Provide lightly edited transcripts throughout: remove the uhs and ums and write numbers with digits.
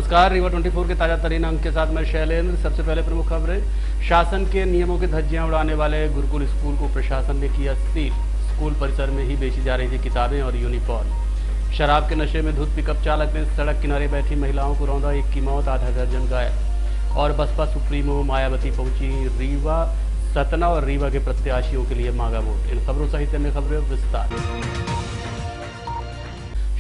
नमस्कार, रीवा 24 के ताजा तरीन अंक के साथ मैं शैलेंद्र। सबसे पहले प्रमुख खबरें। शासन के नियमों की धज्जियां उड़ाने वाले गुरुकुल स्कूल को प्रशासन ने किया सील। स्कूल परिसर में ही बेची जा रही थी किताबें और यूनिफॉर्म। शराब के नशे में धुत पिकअप चालक ने सड़क किनारे बैठी महिलाओं को रौंदा, एक की मौत, आधा दर्जन घायल। और बसपा सुप्रीमो मायावती पहुंची रीवा, सतना और रीवा के प्रत्याशियों के लिए मांगा वोट। इन खबरों सहित अन्य खबरें विस्तार।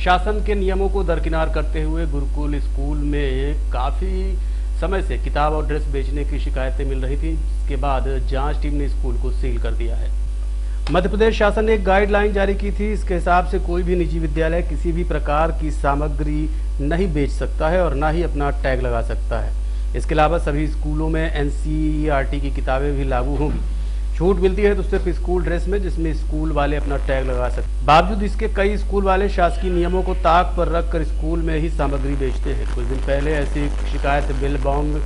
शासन के नियमों को दरकिनार करते हुए गुरुकुल स्कूल में काफी समय से किताब और ड्रेस बेचने की शिकायतें मिल रही थी, जिसके बाद जांच टीम ने स्कूल को सील कर दिया है। मध्य प्रदेश शासन ने एक गाइडलाइन जारी की थी। इसके हिसाब से कोई भी निजी विद्यालय किसी भी प्रकार की सामग्री नहीं बेच सकता है और ना ही अपना टैग लगा सकता है। इसके अलावा सभी स्कूलों में NCERT की किताबें भी लागू होंगी। छूट मिलती है तो सिर्फ स्कूल ड्रेस में, जिसमें स्कूल वाले अपना टैग लगा सकते। बावजूद इसके कई स्कूल वाले शासकीय नियमों को ताक पर रखकर स्कूल में ही सामग्री बेचते हैं। कुछ दिन पहले ऐसी शिकायत बिलबॉन्ग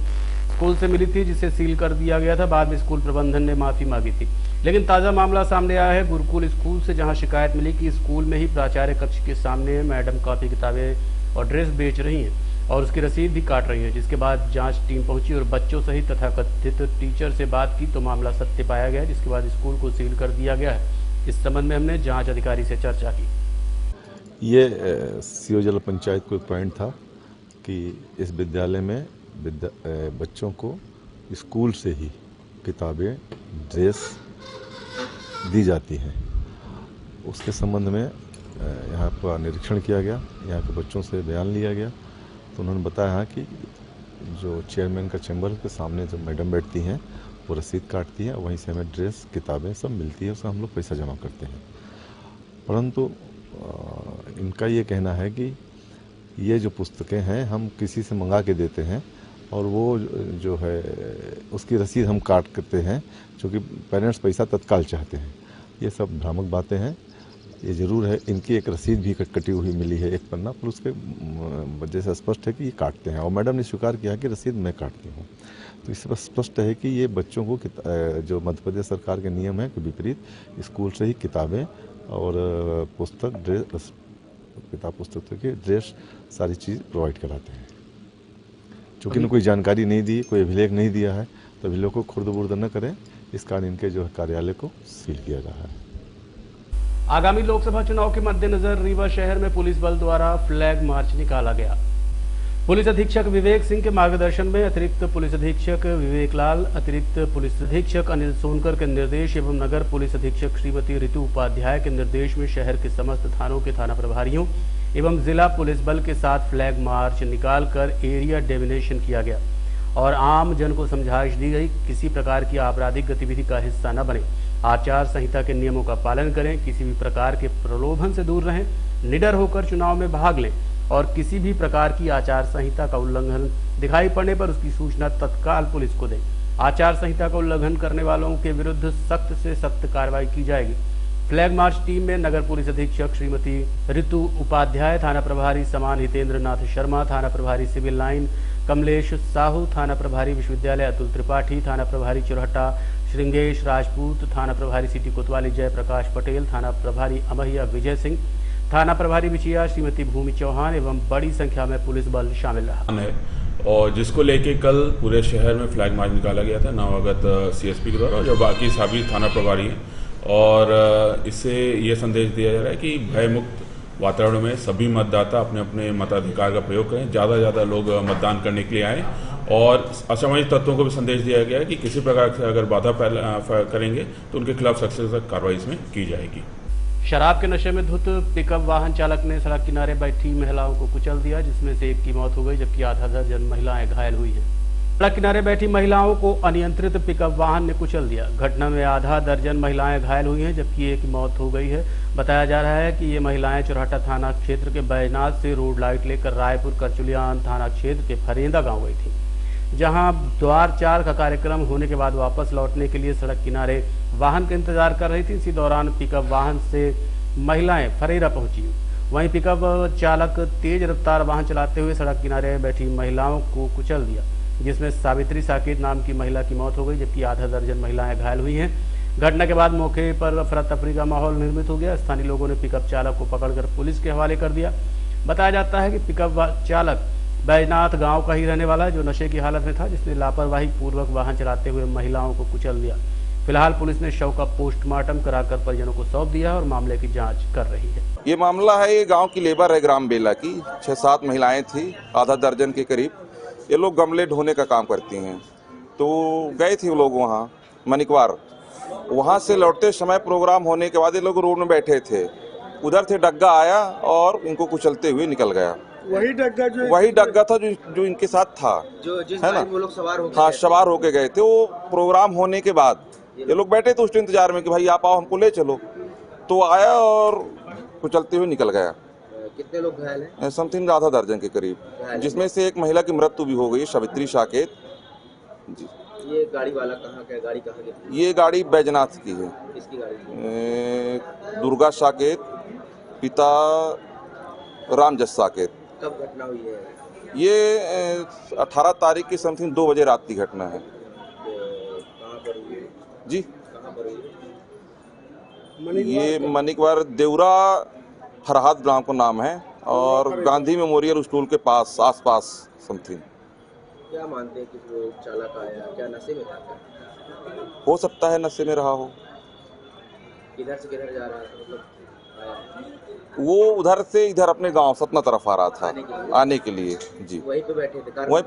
स्कूल से मिली थी, जिसे सील कर दिया गया था। बाद में स्कूल प्रबंधन ने माफी मांगी थी, लेकिन ताज़ा मामला सामने आया है गुरुकुल स्कूल से, जहां शिकायत मिली कि स्कूल में ही प्राचार्य कक्ष के सामने मैडम कॉपी किताबें और ड्रेस बेच रही हैं और उसकी रसीद भी काट रही है। जिसके बाद जांच टीम पहुंची और बच्चों सहित तथाकथित टीचर से बात की तो मामला सत्य पाया गया, जिसके बाद स्कूल को सील कर दिया गया है। इस संबंध में हमने जांच अधिकारी से चर्चा की। ये सीओ जिला पंचायत को एक पॉइंट था कि इस विद्यालय में बच्चों को स्कूल से ही किताबें, ड्रेस दी जाती हैं। उसके संबंध में यहाँ पर निरीक्षण किया गया, यहाँ के बच्चों से बयान लिया गया, तो उन्होंने बताया कि जो चेयरमैन का चैम्बर के सामने जो मैडम बैठती हैं वो रसीद काटती हैं, वहीं से हमें ड्रेस, किताबें सब मिलती है, उसका हम लोग पैसा जमा करते हैं। परंतु इनका ये कहना है कि ये जो पुस्तकें हैं हम किसी से मंगा के देते हैं और वो जो है उसकी रसीद हम काट करते हैं, क्योंकि पेरेंट्स पैसा तत्काल चाहते हैं। ये सब भ्रामक बातें हैं। ये जरूर है, इनकी एक रसीद भी कटी हुई मिली है, एक पन्ना, पर उसके वजह से स्पष्ट है कि ये काटते हैं और मैडम ने स्वीकार किया कि रसीद मैं काटती हूँ। तो इससे स्पष्ट है कि ये बच्चों को जो मध्य प्रदेश सरकार के नियम है के विपरीत स्कूल से ही किताबें और पुस्तक, ड्रेस, किताब पुस्तक के ड्रेस, सारी चीज़ प्रोवाइड कराते हैं। चूँकि इन्हें कोई जानकारी नहीं दी, कोई अभिलेख नहीं दिया है, तो अभिलेख को खुर्द-बुर्द न करें, इस कारण इनके जो कार्यालय को सील किया जा रहा है। आगामी लोकसभा चुनाव के मद्देनजर रीवा शहर में पुलिस बल द्वारा फ्लैग मार्च निकाला गया। पुलिस अधीक्षक विवेक सिंह के मार्गदर्शन में अतिरिक्त पुलिस अधीक्षक विवेक लाल, अतिरिक्त पुलिस अधीक्षक अनिल सोनकर के निर्देश एवं नगर पुलिस अधीक्षक श्रीमती ऋतु उपाध्याय के निर्देश में शहर के समस्त थानों के थाना प्रभारियों एवं जिला पुलिस बल के साथ फ्लैग मार्च निकालकर एरिया डेमिनेशन किया गया और आम जन को समझाइश दी गई, किसी प्रकार की आपराधिक गतिविधि का हिस्सा न बने, आचार संहिता के नियमों का पालन करें, किसी भी प्रकार के प्रलोभन से दूर रहें, निडर होकर चुनाव में भाग लें और किसी भी प्रकार की आचार संहिता का उल्लंघन दिखाई पड़ने पर उसकी सूचना तत्काल पुलिस को दें। आचार संहिता का उल्लंघन करने वालों के विरुद्ध सख्त से सख्त कार्रवाई की जाएगी। फ्लैग मार्च टीम में नगर पुलिस अधीक्षक श्रीमती ऋतु उपाध्याय, थाना प्रभारी समान हितेंद्र नाथ शर्मा, थाना प्रभारी सिविल लाइन कमलेश साहू, थाना प्रभारी विश्वविद्यालय अतुल त्रिपाठी, थाना प्रभारी चुरहटा श्रृंगेश राजपूत, थाना प्रभारी सिटी कोतवाली जयप्रकाश पटेल, थाना प्रभारी अमहिया विजय सिंह, थाना प्रभारी बिचिया श्रीमती भूमि चौहान एवं बड़ी संख्या में पुलिस बल शामिल रहा। और जिसको लेके कल पूरे शहर में फ्लैग मार्च निकाला गया था नवागत CSP के द्वारा, जो बाकी सभी थाना प्रभारी हैं, और इससे ये संदेश दिया जा रहा है कि भयमुक्त वातावरण में सभी मतदाता अपने अपने मताधिकार का प्रयोग करें, ज़्यादा से ज़्यादा लोग मतदान करने के लिए आएँ और असामाजिक तत्वों को भी संदेश दिया गया है कि किसी प्रकार से अगर बाधा करेंगे तो उनके खिलाफ सख्त से सख्त कार्रवाई इसमें की जाएगी। शराब के नशे में धुत पिकअप वाहन चालक ने सड़क किनारे बैठी महिलाओं को कुचल दिया, जिसमें से एक की मौत हो गई, जबकि आधा दर्जन महिलाएं घायल हुई हैं। सड़क किनारे बैठी महिलाओं को अनियंत्रित पिकअप वाहन ने कुचल दिया। घटना में आधा दर्जन महिलाएं घायल हुई हैं, जबकि एक की मौत हो गई है। बताया जा रहा है कि ये महिलाएं चुरहटा थाना क्षेत्र के बैजनाथ से रोड लाइट लेकर रायपुर करचुलियान थाना क्षेत्र के फरेंदा गाँव गई थी, जहां द्वार 4 का कार्यक्रम होने के बाद वापस लौटने के लिए सड़क किनारे वाहन का इंतजार कर रही थी। इसी दौरान पिकअप वाहन से महिलाएं फरेरा पहुंची। वहीं पिकअप चालक तेज रफ्तार वाहन चलाते हुए सड़क किनारे बैठी महिलाओं को कुचल दिया, जिसमें सावित्री साकेत नाम की महिला की मौत हो गई, जबकि आधा दर्जन महिलाएं घायल हुई हैं। घटना के बाद मौके पर अफरा तफरी का माहौल निर्मित हो गया। स्थानीय लोगों ने पिकअप चालक को पकड़कर पुलिस के हवाले कर दिया। बताया जाता है कि पिकअप चालक बैजनाथ गांव का ही रहने वाला है, जो नशे की हालत में था, जिसने लापरवाही पूर्वक वाहन चलाते हुए महिलाओं को कुचल दिया। फिलहाल पुलिस ने शव का पोस्टमार्टम कराकर परिजनों को सौंप दिया और मामले की जांच कर रही है। ये मामला है, ये गांव की लेबर है ग्राम बेला की। 6-7 महिलाएं थी, आधा दर्जन के करीब। ये लोग गमले ढोने का काम करती हैं। तो गए थे वो लोग वहाँ मनिकवार। वहाँ से लौटते समय प्रोग्राम होने के बाद ये लोग रोड में बैठे थे। उधर से डग्गा आया और इनको कुचलते हुए निकल गया। वही डग्गा था जो इनके साथ था, जो जिस है ना? वो लोग सवार होके हाँ, सवार होके गए थे। वो प्रोग्राम होने के बाद ये लोग बैठे थे उस इंतजार में कि भाई आप आओ, हमको ले चलो। तो आया और कुचलते हुए निकल गया। कितने लोग घायल हैं? समथिंग आधा दर्जन के करीब, जिसमें से एक महिला की मृत्यु भी हो गई, सावित्री साकेत जी। ये गाड़ी वाला कहाँ का? गाड़ी कहाँ की? ये गाड़ी बैजनाथ की है। किसकी गाड़ी थी? दुर्गा साकेत, पिता रामजस साकेत। कब घटना हुई है? ये 18 तारीख की समथिंग 2 बजे रात की घटना है। कहाँ पर हुई है? जी, कहाँ पर हुई है? ये मनिकवार देवरा फरहाद गांव का नाम है और गांधी मेमोरियल स्कूल के पास आसपास समथिंग। क्या मानते हैं कि वो चालक आया क्या नशे में था क्या? हो सकता है नशे में रहा हो। किधर से किधर जा रहा था मतलब आया? वो उधर से इधर अपने गांव सतना तरफ आ रहा था आने के लिए जी। वहीं पे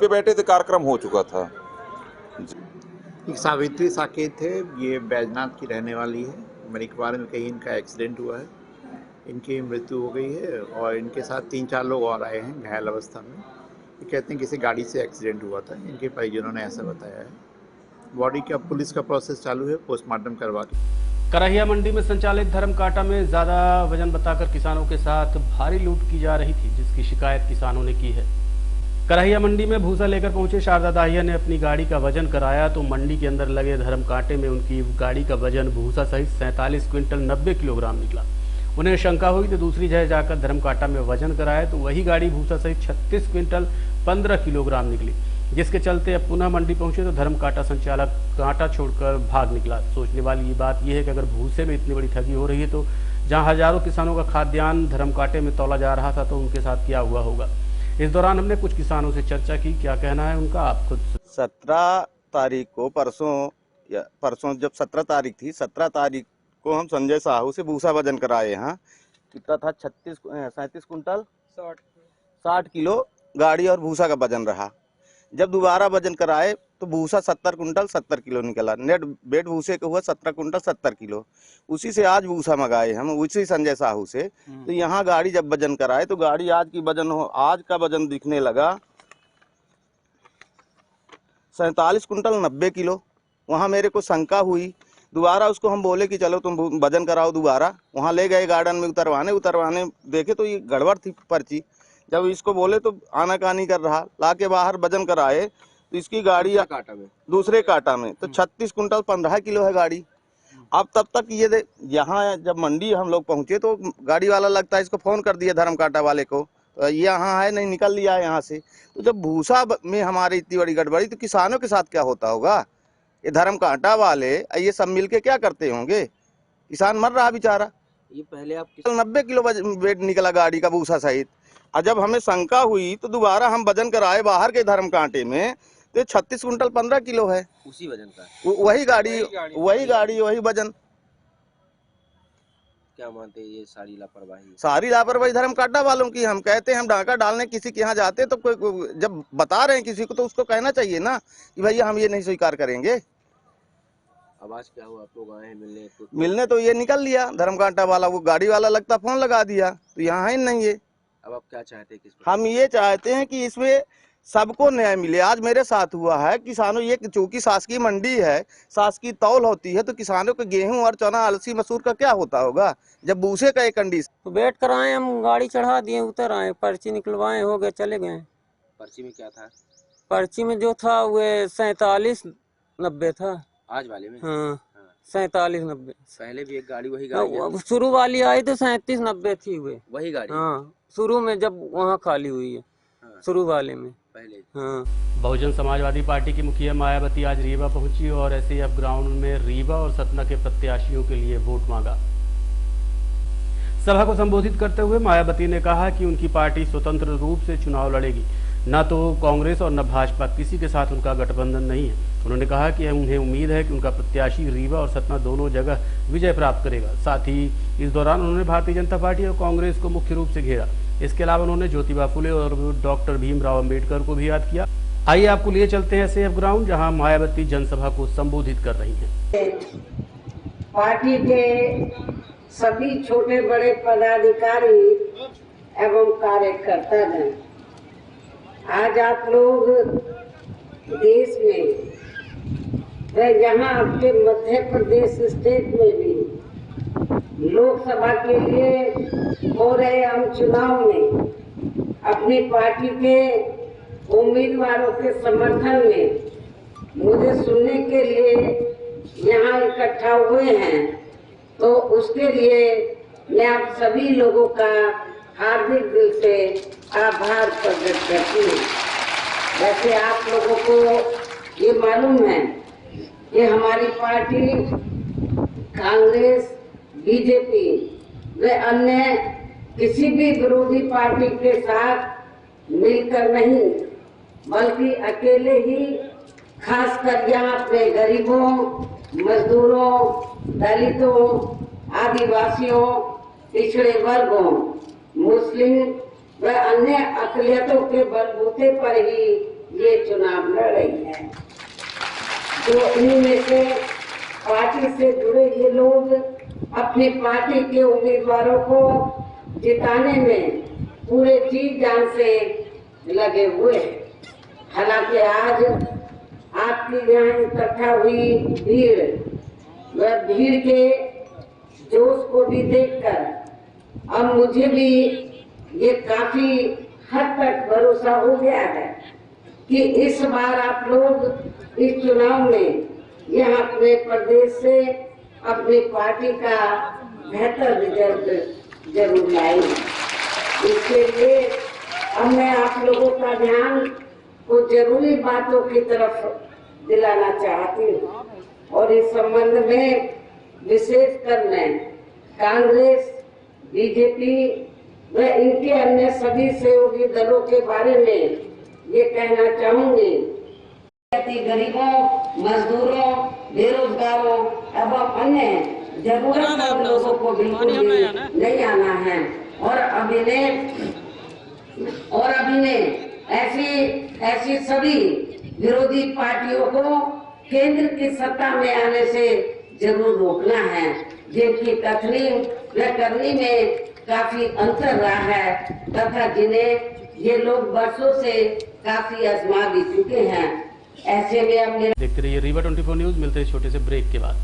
बैठे थे? कार्यक्रम हो चुका था जी। सावित्री साकेत है, ये बैजनाथ की रहने वाली है। मनिकवार में कहीं इनका एक्सीडेंट हुआ है, इनकी मृत्यु हो गई है और इनके साथ 3-4 लोग और आए हैं घायल अवस्था में। ये कहते हैं किसी गाड़ी से एक्सीडेंट हुआ था, इनके परिजनों ने ऐसा बताया है। बॉडी का पुलिस का प्रोसेस चालू है, पोस्टमार्टम करवा के। करहिया मंडी में संचालित धर्म कांटा में ज्यादा वजन बताकर किसानों के साथ भारी लूट की जा रही थी, जिसकी शिकायत किसानों ने की है। करहिया मंडी में भूसा लेकर पहुंचे शारदा दाहिया ने अपनी गाड़ी का वजन कराया तो मंडी के अंदर लगे धर्म कांटे में उनकी गाड़ी का वजन भूसा सहित 47 क्विंटल 90 किलोग्राम निकला। उन्हें शंका हुई तो दूसरी जगह जाकर धर्म कांटा में वजन कराया तो वही गाड़ी भूसा सहित 36 क्विंटल 15 किलोग्राम निकली, जिसके चलते अब पुनः मंडी पहुंचे तो धर्म कांटा संचालक कांटा छोड़कर भाग निकला। सोचने वाली ये बात यह है कि अगर भूसे में इतनी बड़ी ठगी हो रही है तो जहां हजारों किसानों का खाद्यान्न धर्म कांटे में तौला जा रहा था तो उनके साथ क्या हुआ होगा। इस दौरान हमने कुछ किसानों से चर्चा की, क्या कहना है उनका आप खुद। 17 तारीख को परसों जब 17 तारीख थी, 17 तारीख को हम संजय साहू से भूसा वजन कराए। यहाँ कितना था? 37 कुंटल 60 किलो गाड़ी और भूसा का वजन रहा। जब दोबारा वजन कराए तो भूसा 70 कुंटल 70 किलो निकला। नेट बेड भूसे का हुआ 17 कुंटल 70 किलो। उसी से आज भूसा मंगाए हम, उसी संजय साहू से। तो यहाँ गाड़ी जब वजन कराए तो गाड़ी आज का वजन दिखने लगा 47 कुंटल 90 किलो। वहाँ मेरे को शंका हुई, दोबारा उसको हम बोले कि चलो तुम वजन कराओ दोबारा। वहाँ ले गए गार्डन में उतरवाने देखे तो ये गड़बड़ थी पर्ची। जब इसको बोले तो आनाकानी कर रहा, लाके बाहर वजन कराए तो इसकी गाड़ी दूसरे कांटा में तो 36 कुंटल 15 किलो है गाड़ी। अब तब तक ये यहाँ जब मंडी हम लोग पहुँचे तो गाड़ी वाला लगता है इसको फ़ोन कर दिया धर्म कांटा वाले को, तो ये यहाँ है नहीं, निकल लिया है यहाँ से। तो जब भूसा में हमारी इतनी बड़ी गड़बड़ी तो किसानों के साथ क्या होता होगा? ये धर्म कांटा वाले ये सब मिलके क्या करते होंगे? किसान मर रहा बेचारा। ये पहले आप 90 किलो वेट निकला गाड़ी का भूसा सहित। और जब हमें शंका हुई तो दोबारा हम वजन कराए बाहर के धर्म कांटे में तो 36 कुंटल 15 किलो है। उसी वजन का वही गाड़ी वही वजन। क्या मानते हैं ये सारी लापरवाही धर्म कांटा वालों की। हम कहते हैं हम डाका डालने किसी के यहाँ जाते तो कोई जब बता रहे हैं किसी को तो उसको कहना चाहिए ना कि भैया हम ये नहीं स्वीकार करेंगे। अब आज क्या हुआ? आप लोग आए हैं मिलने तो ये निकल लिया धर्म कांटा वाला। वो गाड़ी वाला लगता फोन लगा दिया तो यहाँ है नहीं ये। अब आप क्या चाहते हैं? हम ये चाहते हैं कि इसमें सबको न्याय मिले। आज मेरे साथ हुआ है, किसानों ये चूंकि शासकीय मंडी है, शासकीय तौल होती है तो किसानों को गेहूं और चना अलसी मसूर का क्या होता होगा जब भूसे का एक कंडीशन। तो वेट कराए, हम गाड़ी चढ़ा दिए, उतर आए, पर्ची निकलवाए, हो गए, चले गए। पर्ची में क्या था? पर्ची में जो था वो 47-90 था। आज वाले में? हाँ 47-90। पहले भी एक गाड़ी वही गाड़ी शुरू वाली आई तो 37-90 थी हुए वही गाड़ी। हाँ शुरू में जब वहाँ खाली हुई है। हाँ, शुरू वाले में पहले। हाँ। बहुजन समाजवादी पार्टी की मुखिया मायावती आज रीवा पहुंची और ऐसे ही अब ग्राउंड में रीवा और सतना के प्रत्याशियों के लिए वोट मांगा। सभा को संबोधित करते हुए मायावती ने कहा कि उनकी पार्टी स्वतंत्र रूप से चुनाव लड़ेगी, न तो कांग्रेस और न भाजपा किसी के साथ उनका गठबंधन नहीं है। उन्होंने कहा कि उन्हें उम्मीद है कि उनका प्रत्याशी रीवा और सतना दोनों जगह विजय प्राप्त करेगा। साथ ही इस दौरान उन्होंने भारतीय जनता पार्टी और कांग्रेस को मुख्य रूप से घेरा। इसके अलावा उन्होंने ज्योतिबा फुले और डॉक्टर भीमराव अंबेडकर को भी याद किया। आइए आपको लिए चलते हैं सेफ ग्राउंड, जहां मायावती जनसभा को संबोधित कर रही हैं। पार्टी के सभी छोटे बड़े पदाधिकारी एवं कार्यकर्ता हैं, आज आप लोग देश में व यहाँ आपके मध्य प्रदेश स्टेट में भी लोकसभा के लिए हो रहे आम चुनाव में अपनी पार्टी के उम्मीदवारों के समर्थन में मुझे सुनने के लिए यहाँ इकट्ठा हुए हैं, तो उसके लिए मैं आप सभी लोगों का हार्दिक दिल से आभार प्रकट करती हूँ। वैसे आप लोगों को ये मालूम है कि हमारी पार्टी कांग्रेस, बीजेपी व अन्य किसी भी विरोधी पार्टी के साथ मिलकर नहीं, बल्कि अकेले ही खासकर यहाँ अपने गरीबों, मजदूरों, दलितों, आदिवासियों, पिछड़े वर्गों, मुस्लिम व अन्य अकलियतों के बलबूते पर ही ये चुनाव लड़ रही है। जो इनमें से पार्टी से जुड़े ये लोग अपनी पार्टी के उम्मीदवारों को जिताने में पूरे जी जान से लगे हुए हैं। हालांकि आज आपकी यहाँ इकट्ठा हुई भीड़ व भीड़ के जोश को भी देखकर अब मुझे भी ये काफी हद तक भरोसा हो गया है कि इस बार आप लोग इस चुनाव में यहाँ अपने प्रदेश से अपनी पार्टी का बेहतर रिजल्ट जरूर लाएंगे। इसके लिए अब मैं आप लोगों का ध्यान कुछ जरूरी बातों की तरफ दिलाना चाहती हूँ और इस संबंध में विशेष कर मैं कांग्रेस, बीजेपी व इनके अन्य सभी सहयोगी दलों के बारे में ये कहना चाहूंगी। गरीबों, मजदूरों, बेरोजगारों एवं अन्य जरूरतमंद लोगों को बिल्कुल नहीं आना है और अभी ने ऐसी सभी विरोधी पार्टियों को केंद्र की सत्ता में आने से जरूर रोकना है, जिनकी कथनी व करनी में काफी अंतर रहा है तथा जिन्हें ये लोग वर्षों से काफी आजमा भी चुके हैं। ऐसे में हमने देखते रहिए रीवा 24 न्यूज। मिलते हैं छोटे से ब्रेक के बाद।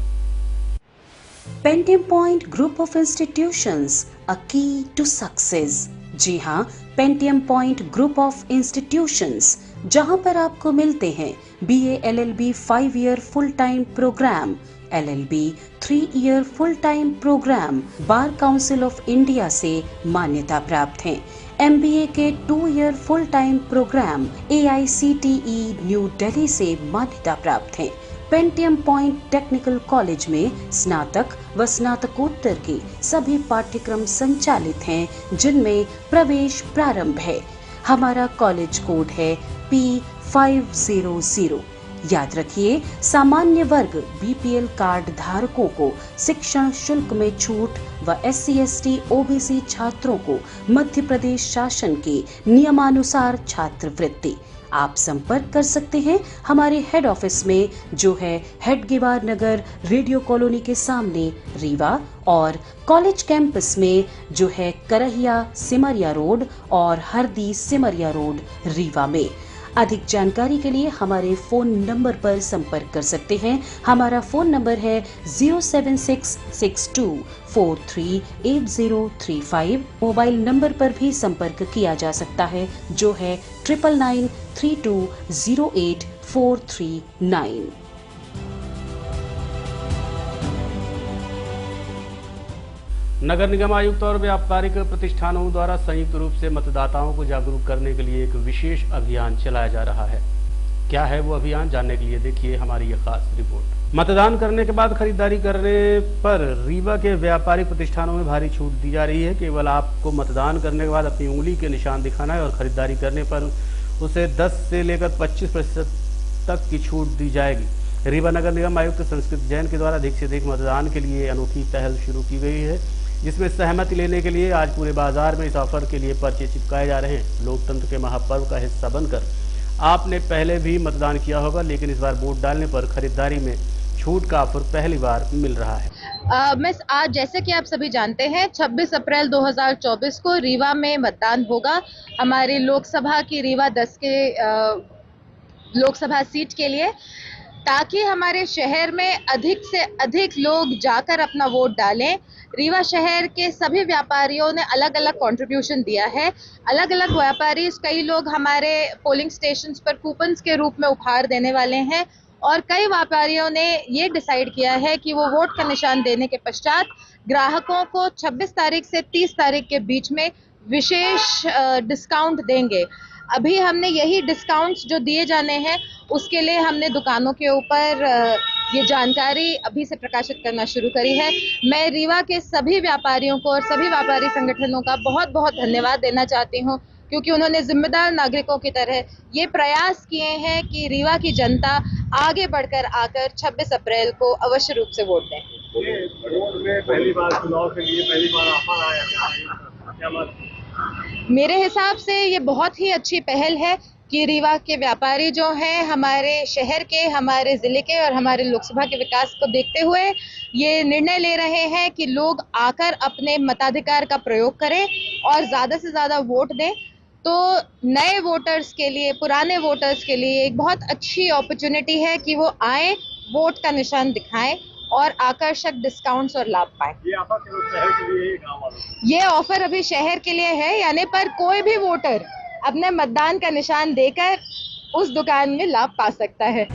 Pentium point group of institutions, a key to success. जी हाँ, Pentium point group of institutions, जहाँ पर आपको मिलते हैं BA LLB 5 year full time program, LLB 3 year full time program, bar council of India से मान्यता प्राप्त हैं। MBA के 2 year full time program AICTE new Delhi से मान्यता प्राप्त हैं। पेंटियम पॉइंट टेक्निकल कॉलेज में स्नातक व स्नातकोत्तर के सभी पाठ्यक्रम संचालित हैं, जिनमें प्रवेश प्रारंभ है। हमारा कॉलेज कोड है P500। याद रखिए, सामान्य वर्ग BPL कार्ड धारकों को शिक्षण शुल्क में छूट व SC ST OBC छात्रों को मध्य प्रदेश शासन के नियमानुसार छात्रवृत्ति। आप संपर्क कर सकते हैं हमारे हेड ऑफिस में, जो है हेडगेवार नगर, रेडियो कॉलोनी के सामने, रीवा, और कॉलेज कैंपस में, जो है करहिया सिमरिया रोड और हरदी सिमरिया रोड, रीवा में। अधिक जानकारी के लिए हमारे फोन नंबर पर संपर्क कर सकते हैं। हमारा फोन नंबर है 07662438035। मोबाइल नंबर पर भी संपर्क किया जा सकता है, जो है 9993208439। नगर निगम आयुक्त और व्यापारिक प्रतिष्ठानों द्वारा संयुक्त रूप से मतदाताओं को जागरूक करने के लिए एक विशेष अभियान चलाया जा रहा है। क्या है वो अभियान, जानने के लिए देखिए हमारी ये खास रिपोर्ट। मतदान करने के बाद खरीदारी करने पर रीवा के व्यापारिक प्रतिष्ठानों में भारी छूट दी जा रही है। केवल आपको मतदान करने के बाद अपनी उंगली के निशान दिखाना है और खरीदारी करने पर उसे 10 से लेकर 25% तक की छूट दी जाएगी। रीवा नगर निगम आयुक्त संस्कृत जैन के द्वारा अधिक से अधिक मतदान के लिए अनूठी पहल शुरू की गई है, जिसमें सहमति लेने के लिए आज पूरे बाजार में इस ऑफर के लिए पर्चे चिपकाए जा रहे हैं। लोकतंत्र के महापर्व का हिस्सा बनकर आपने पहले भी मतदान किया होगा, लेकिन इस बार वोट डालने पर खरीदारी में छूट का ऑफर पहली बार मिल रहा है। आज जैसे कि आप सभी जानते हैं 26 अप्रैल 2024 को रीवा में मतदान होगा। हमारी लोकसभा की रीवा 10 के लोकसभा सीट के लिए, ताकि हमारे शहर में अधिक से अधिक लोग जाकर अपना वोट डालें। रीवा शहर के सभी व्यापारियों ने अलग अलग कंट्रीब्यूशन दिया है। अलग अलग व्यापारी, कई लोग हमारे पोलिंग स्टेशंस पर कूपन्स के रूप में उपहार देने वाले हैं और कई व्यापारियों ने ये डिसाइड किया है कि वो वोट का निशान देने के पश्चात ग्राहकों को 26 तारीख से 30 तारीख के बीच में विशेष डिस्काउंट देंगे। अभी हमने यही डिस्काउंट्स जो दिए जाने हैं उसके लिए हमने दुकानों के ऊपर ये जानकारी अभी से प्रकाशित करना शुरू करी है। मैं रीवा के सभी व्यापारियों को और सभी व्यापारी संगठनों का बहुत बहुत धन्यवाद देना चाहती हूँ, क्योंकि उन्होंने जिम्मेदार नागरिकों की तरह ये प्रयास किए हैं कि रीवा की जनता आगे बढ़कर आकर 26 अप्रैल को अवश्य रूप से वोट दें। पहली बार चुनाव के लिए पहली बार ऑफर आया, मेरे हिसाब से ये बहुत ही अच्छी पहल है कि रीवा के व्यापारी जो हैं हमारे शहर के, हमारे ज़िले के और हमारे लोकसभा के विकास को देखते हुए ये निर्णय ले रहे हैं कि लोग आकर अपने मताधिकार का प्रयोग करें और ज़्यादा से ज़्यादा वोट दें। तो नए वोटर्स के लिए, पुराने वोटर्स के लिए एक बहुत अच्छी अपॉर्चुनिटी है कि वो आए, वोट का निशान दिखाएं और आकर्षक डिस्काउंट्स और लाभ पाएं। ये ऑफर केवल शहर के लिए है, गांव वालों? ये ऑफर अभी शहर के लिए है, यानी पर कोई भी वोटर अपने मतदान का निशान देकर उस दुकान में लाभ पा सकता है।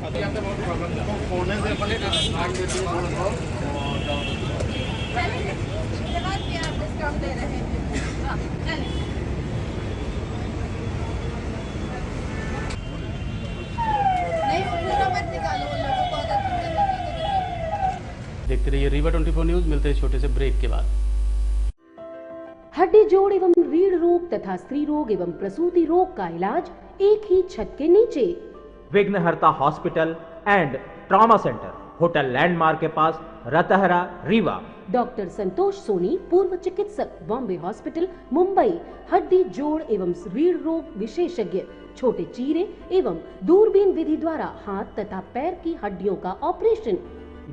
देखते रहिए रीवा 24 न्यूज। मिलते हैं छोटे से ब्रेक के बाद। हड्डी जोड़ एवं रीढ़ रोग तथा स्त्री रोग एवं प्रसूति रोग का इलाज एक ही छत के नीचे। विघ्नहर्ता hospital and trauma centre, hotel landmark के पास, रतहरा, रीवा। डॉक्टर संतोष सोनी, पूर्व चिकित्सक, बॉम्बे हॉस्पिटल, मुंबई। हड्डी जोड़ एवं रीढ़ रोग विशेषज्ञ, छोटे चीरे एवं दूरबीन विधि द्वारा हाथ तथा पैर की हड्डियों का ऑपरेशन।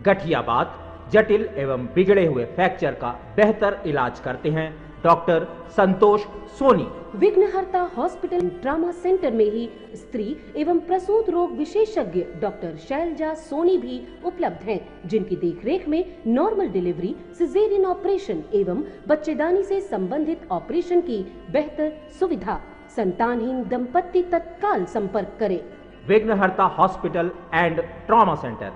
गठियाबात, जटिल एवं बिगड़े हुए फ्रैक्चर का बेहतर इलाज करते हैं डॉक्टर संतोष सोनी। विघ्नहर्ता हॉस्पिटल ट्रॉमा सेंटर में ही स्त्री एवं प्रसूत रोग विशेषज्ञ डॉक्टर शैलजा सोनी भी उपलब्ध हैं, जिनकी देखरेख में नॉर्मल डिलीवरी, सिजेरियन ऑपरेशन एवं बच्चेदानी से संबंधित ऑपरेशन की बेहतर सुविधा। संतानहीन दंपत्ति तत्काल संपर्क करें। विघ्नहर्ता hospital and trauma centre,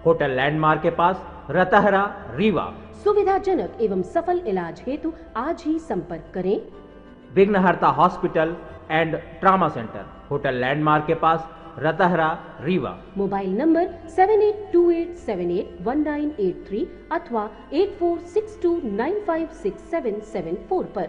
hotel landmark के पास, रतहरा, रीवा। सुविधाजनक एवं सफल इलाज हेतु आज ही संपर्क करें। विघ्नहर्ता hospital and trauma centre, hotel landmark के पास, रतहरा, रीवा। मोबाइल नंबर 7828781983 अथवा 8462956774 पर।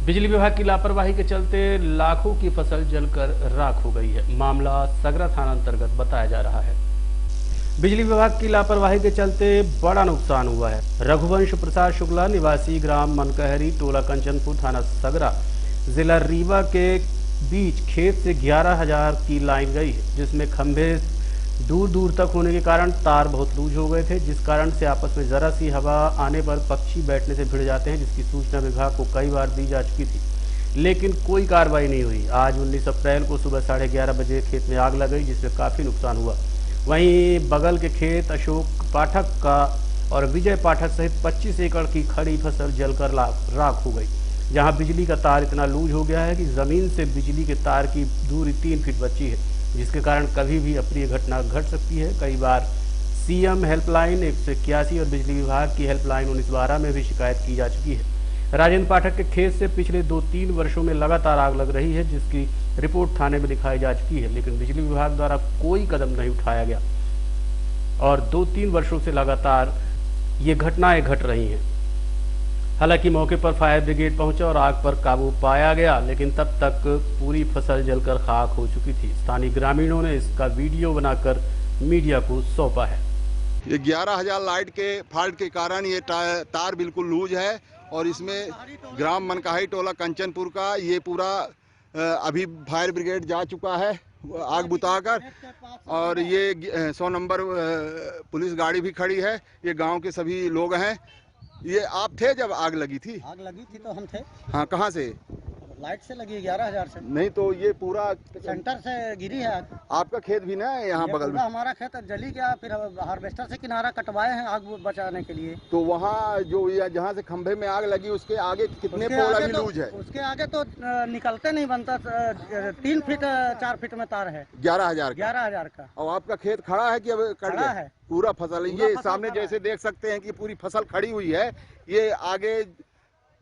बिजली विभाग की लापरवाही के चलते लाखों की फसल जलकर राख हो गई है। मामला सगरा थाना अंतर्गत बताया जा रहा है। बिजली विभाग की लापरवाही के चलते बड़ा नुकसान हुआ है। रघुवंश प्रसाद शुक्ला, निवासी ग्राम मनकहरी, टोला कंचनपुर, थाना सगरा, जिला रीवा के बीच खेत से 11,000 की लाइन गई है, जिसमें खंभे दूर दूर तक होने के कारण तार बहुत लूज हो गए थे, जिस कारण से आपस में जरा सी हवा आने पर पक्षी बैठने से भिड़ जाते हैं, जिसकी सूचना विभाग को कई बार दी जा चुकी थी, लेकिन कोई कार्रवाई नहीं हुई। आज 19 अप्रैल को सुबह 11:30 बजे खेत में आग लग गई, जिसमें काफ़ी नुकसान हुआ। वहीं बगल के खेत अशोक पाठक का और विजय पाठक सहित 25 एकड़ की खड़ी फसल जलकर राख हो गई, जहां बिजली का तार इतना लूज हो गया है कि ज़मीन से बिजली के तार की दूरी 3 फीट बची है, जिसके कारण कभी भी अप्रिय घटना घट सकती है। कई बार सीएम हेल्पलाइन 181 और बिजली विभाग की हेल्पलाइन 1912 में भी शिकायत की जा चुकी है। राजेंद्र पाठक के खेत से पिछले 2-3 वर्षों में लगातार आग लग रही है, जिसकी रिपोर्ट थाने में लिखाई जा चुकी है, लेकिन बिजली विभाग द्वारा कोई कदम नहीं उठाया गया और 2-3 वर्षों से लगातार ये घटनाएं घट रही हैं। हालांकि मौके पर फायर ब्रिगेड पहुंचा और आग पर काबू पाया गया, लेकिन तब तक पूरी फसल जलकर खाक हो चुकी थी। स्थानीय ग्रामीणों ने इसका वीडियो बनाकर मीडिया को सौंपा है। ये 11,000 लाइट के फॉल्ट के कारण ये तार बिल्कुल लूज है और इसमें ग्राम मनकाही टोला कंचनपुर का ये पूरा अभी फायर ब्रिगेड जा चुका है आग बुताकर, और ये 100 नंबर पुलिस गाड़ी भी खड़ी है। ये गांव के सभी लोग हैं। ये आप थे जब आग लगी थी? आग लगी थी तो हम थे। हाँ, कहाँ से? लाइट से लगी 11,000 से। नहीं तो ये पूरा सेंटर से गिरी है आग। आपका खेत भी ना है यहाँ बगल में? हमारा खेत जली गया, फिर हार्वेस्टर से किनारा कटवाए हैं आग बचाने के लिए। तो वहाँ जो जहाँ से खंभे में आग लगी उसके आगे कितने पोल अभी लूज है? उसके आगे तो निकलते नहीं बनता, 3 फीट 4 फीट में तार है। 11,000 का। और आपका खेत खड़ा है कि अब खड़ा है? पूरा फसल ये सामने जैसे देख सकते हैं कि पूरी फसल खड़ी हुई है। ये आगे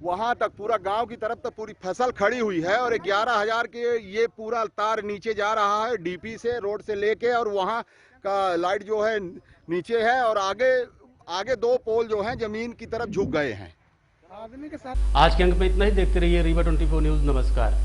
वहां तक पूरा गांव की तरफ तक पूरी फसल खड़ी हुई है और 11,000 के ये पूरा तार नीचे जा रहा है डीपी से, रोड से लेके, और वहां का लाइट जो है नीचे है और आगे 2 पोल जो हैं जमीन की तरफ झुक गए हैं। आज के अंक में इतना ही। देखते रहिए रीवा 24 न्यूज। नमस्कार।